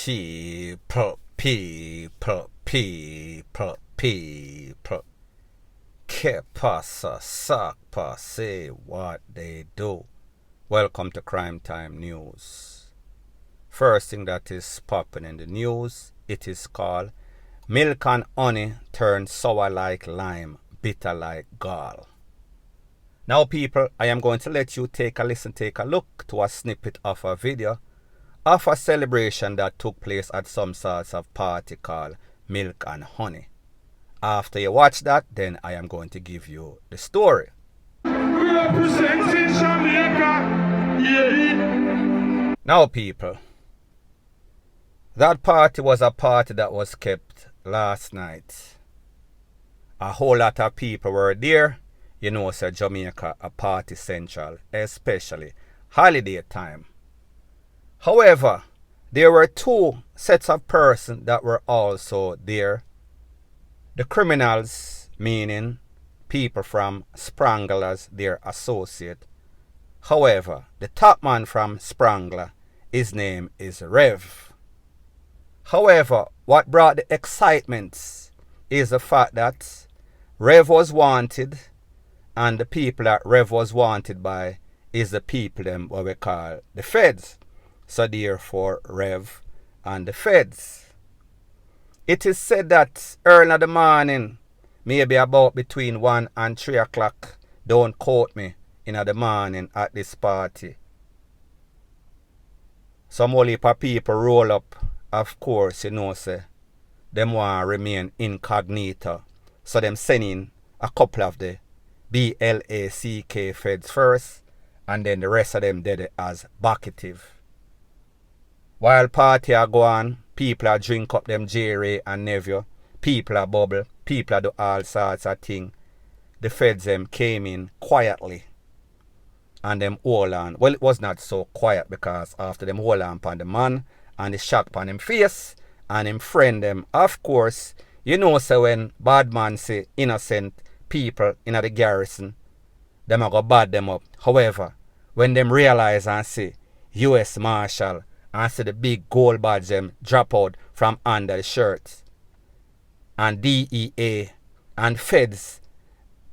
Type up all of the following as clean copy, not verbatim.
People. Que pasa, sakpa, say what they do. Welcome to Crime Time News. First thing that is popping in the news, it is called Milk and Honey Turn Sour Like Lime, Bitter Like Gall. Now people, I am going to let you take a listen, take a look to a snippet of a video of a celebration that took place at some sorts of party called Milk and Honey. After you watch that, then I am going to give you the story. Now people, that party was a party that was kept last night. A whole lot of people were there. You know, say Jamaica a party central, especially holiday time. However, there were two sets of persons that were also there. The criminals, meaning people from Spranglers, their associate. However, the top man from Sprangler, his name is Rev. However, what brought the excitement is the fact that Rev was wanted, and the people that Rev was wanted by is the people them what we call the FEDS. So therefore Rev and the FEDS. It is said that early in the morning, maybe about between 1 and 3 o'clock, don't quote me, in the morning at this party, some whole heap of people roll up. Of course, you know, say, them want to remain incognito. So them sending a couple of the BLACK feds first, and then the rest of them did it as bucketive. While party are go on, people are drink up them J-Ray and Nevio, people are bubble, people are do all sorts of thing. The feds them came in quietly and them hold on. Well, it was not so quiet because after them hold on upon the man and the shot upon him face and him friend them, of course, you know, so when bad man say innocent people in the garrison, them are go bad them up. However, when them realize and see US Marshal and see the big gold badge them drop out from under the shirts, and DEA and feds,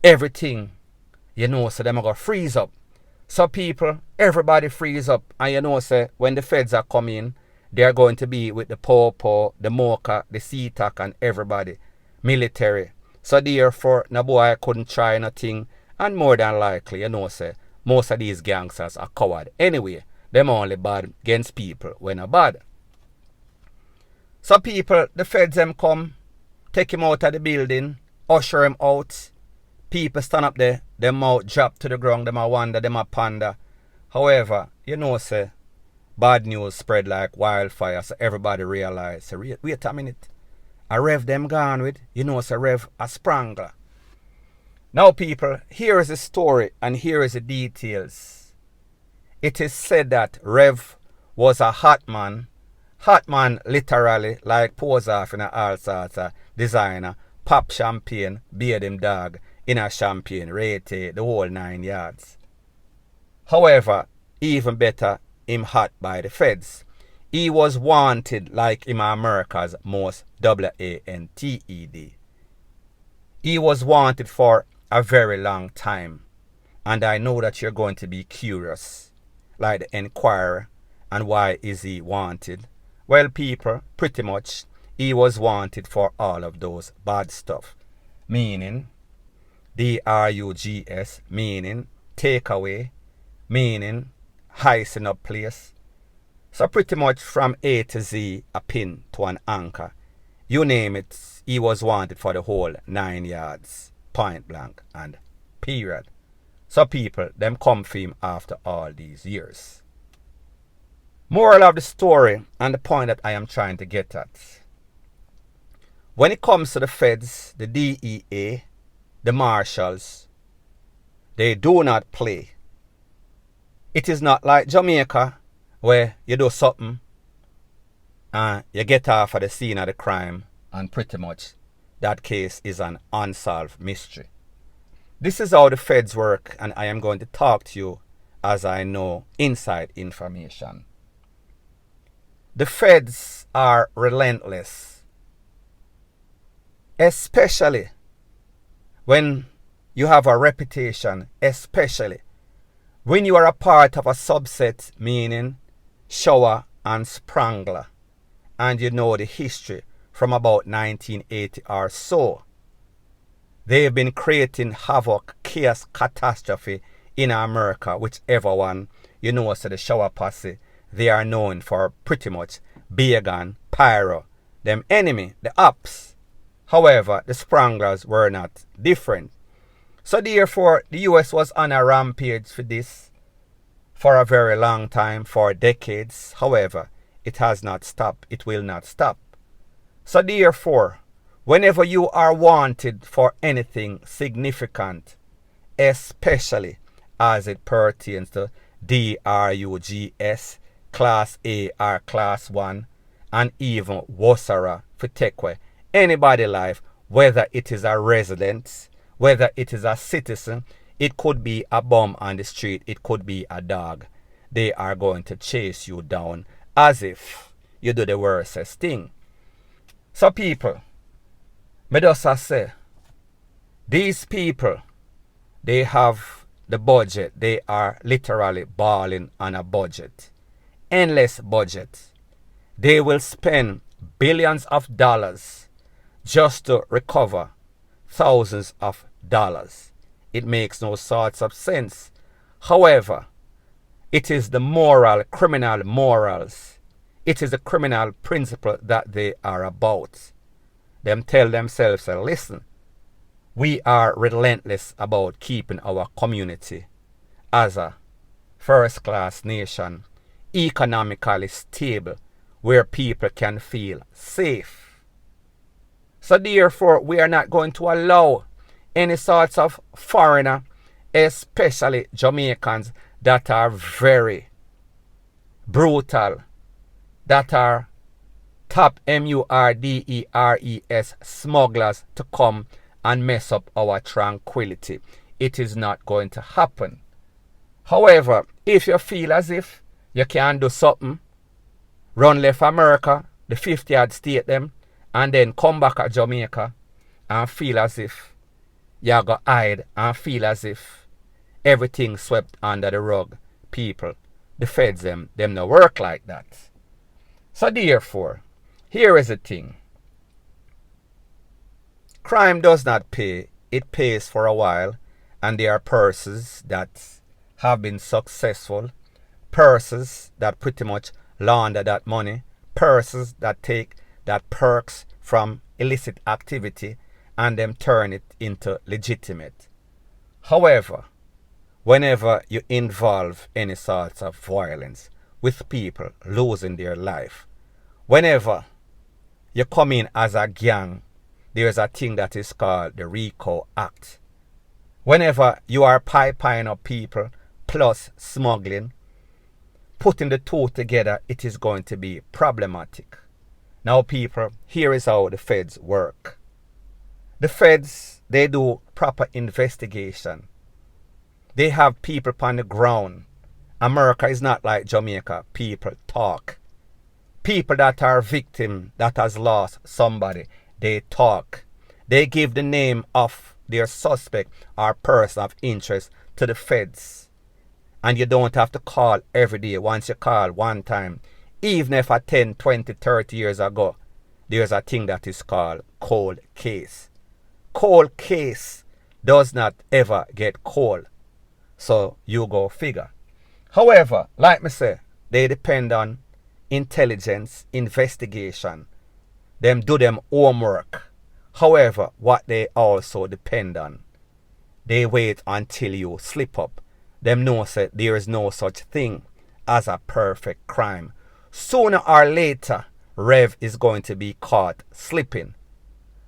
everything, you know, so them are go freeze up. So people, everybody freeze up, and you know, say when the feds are coming, they are going to be with the Popo, the Mocha, the CTAC, and everybody, military. So therefore, no boy couldn't try nothing, and more than likely, you know, say, most of these gangsters are coward. Anyway, them only bad against people when are bad. So people, the feds them come, take him out of the building, usher him out. People stand up there, them mouth drop to the ground, them a wonder, them a ponder. However, you know, say, bad news spread like wildfire, so everybody realize, say, wait a minute. A Rev them gone with, you know, say Rev a Sprangler. Now people, here is the story and here is the details. It is said that Rev was a hot man literally, like pose off in a all sorts of designer, pop champagne, beard him dog, in a champagne, rate the whole 9 yards. However, even better, him hot by the feds. He was wanted like in America's most WANTED. He was wanted for a very long time. And I know that you're going to be curious, like the Enquirer, and why is he wanted? Well, people, pretty much, he was wanted for all of those bad stuff. Meaning, DRvGS, meaning takeaway, meaning heisting up place. So pretty much from A to Z, a pin to an anchor. You name it, he was wanted for the whole 9 yards, point blank and period. So people, them come for him after all these years. Moral of the story and the point that I am trying to get at. When it comes to the feds, the DEA, the marshals, they do not play. It is not like Jamaica where you do something and you get off of the scene of the crime and pretty much that case is an unsolved mystery. This is how the feds work, and I am going to talk to you as I know inside information. The feds are relentless. Especially when you have a reputation, especially when you are a part of a subset, meaning shower and sprangler, and you know the history from about 1980 or so. They've been creating havoc, chaos, catastrophe in America, whichever one, you know, so the shower posse, they are known for pretty much Began, Pyro, them enemy, the ops. However, the Spranglers were not different. So therefore, the US was on a rampage for this for a very long time, for decades. However, it has not stopped. It will not stop. So therefore, whenever you are wanted for anything significant, especially as it pertains to DRvGS, Class A or Class 1, and even WOSARA for Tekwe, anybody life, whether it is a resident, whether it is a citizen, it could be a bum on the street, it could be a dog. They are going to chase you down as if you do the worstest thing. So people, me just say, these people, they have the budget. They are literally balling on a budget. Endless budget. They will spend billions of dollars just to recover thousands of dollars. It makes no sorts of sense. However, it is the moral, criminal morals. It is the criminal principle that they are about. Them tell themselves, listen, we are relentless about keeping our community as a first-class nation, economically stable, where people can feel safe. So therefore, we are not going to allow any sorts of foreigner, especially Jamaicans, that are very brutal, that are top MURDERES smugglers, to come and mess up our tranquility. It is not going to happen. However, if you feel as if you can do something, run left America, the 50th state them, and then come back at Jamaica and feel as if you go hide and feel as if everything swept under the rug, people, the feds them no work like that. So therefore, here is the thing. Crime does not pay. It pays for a while, and there are purses that have been successful, purses that pretty much launder that money, purses that take that perks from illicit activity and them turn it into legitimate. However, whenever you involve any sorts of violence with people losing their life, whenever you come in as a gang, there's a thing that is called the RICO Act. Whenever you are piping up people plus smuggling, putting the two together, it is going to be problematic. Now people, here is how the feds work. The feds, they do proper investigation. They have people on the ground. America is not like Jamaica. People talk. People that are victim, that has lost somebody, they talk. They give the name of their suspect or person of interest to the feds. And you don't have to call every day. Once you call one time, even if 10, 20, 30 years ago, there's a thing that is called cold case. Cold case does not ever get cold. So you go figure. However, like me say, they depend on intelligence, investigation. Them do them homework. However, what they also depend on, they wait until you slip up. Them know say there is no such thing as a perfect crime. Sooner or later, Rev is going to be caught slipping.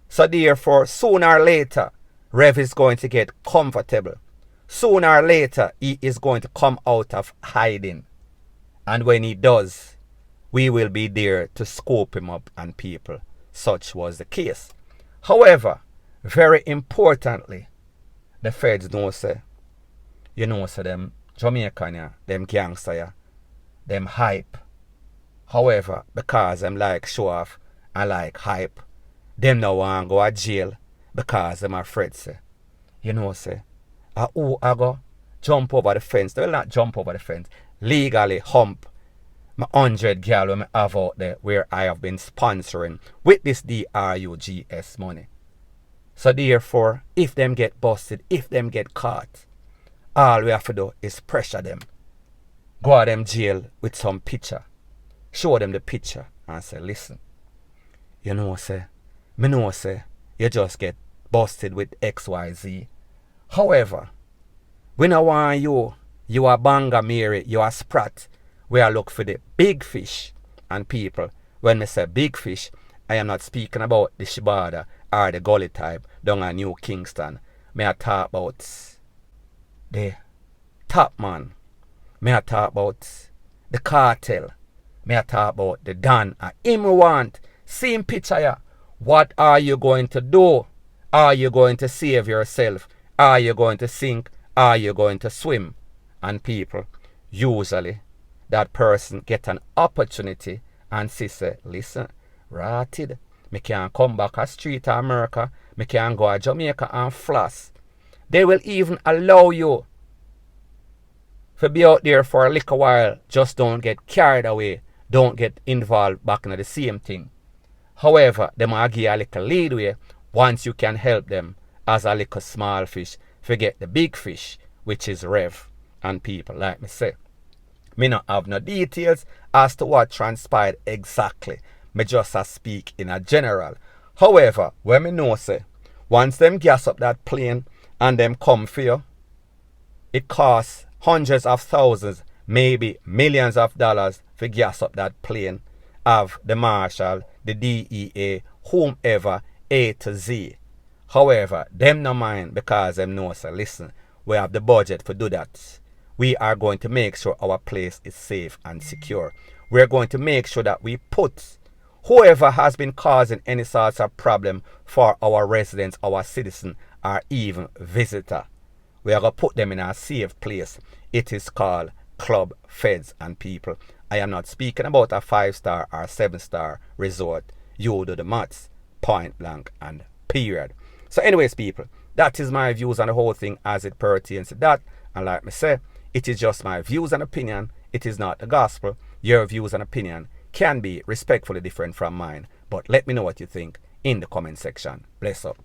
So therefore, sooner or later, Rev is going to get comfortable. Sooner or later, he is going to come out of hiding. And when he does, we will be there to scoop him up and people. Such was the case. However, very importantly, the feds know say, you know say them Jamaican, them gangster, them hype. However, because them like show off and like hype, them no want go to jail because them afraid say, you know say, who I go jump over the fence? They will not jump over the fence. Legally hump my 100 girl when I have out there where I have been sponsoring with this DRvGS money. So therefore, if them get busted, if them get caught, all we have to do is pressure them. Go to them jail with some picture. Show them the picture and say, listen, you know say, me know say, you just get busted with XYZ. However, we don't want you a Banga Mary, you a Sprat. We are look for the big fish. And people, when me say big fish, I am not speaking about the Shibada or the Gully type down in New Kingston. Me I talk about the top man. Me I talk about the cartel. Me I talk about the Don. And him want same picture here. What are you going to do? Are you going to save yourself? Are you going to sink? Are you going to swim? And people, usually that person get an opportunity and say, listen, ratted, me can come back a street of America, me can go to Jamaica and floss. They will even allow you to be out there for a little while. Just don't get carried away. Don't get involved back in the same thing. However, they might give a little leadway once you can help them as a little small fish forget the big fish, which is Rev. And people, like me say, me not have no details as to what transpired exactly. Me just a speak in a general. However, when me know say, once them gas up that plane and them come for you, it costs hundreds of thousands, maybe millions of dollars for gas up that plane of the Marshal, the DEA, whomever, A to Z. However, them no mind because them know say, listen, we have the budget for do that. We are going to make sure our place is safe and secure. We are going to make sure that we put whoever has been causing any sorts of problem for our residents, our citizen, or even visitor. We are going to put them in a safe place. It is called Club Feds and people. I am not speaking about a 5-star or 7-star resort. You do the maths, point blank and period. So anyways, people, that is my views on the whole thing as it pertains to that. And like me say, it is just my views and opinion. It is not the gospel. Your views and opinion can be respectfully different from mine. But let me know what you think in the comment section. Bless up.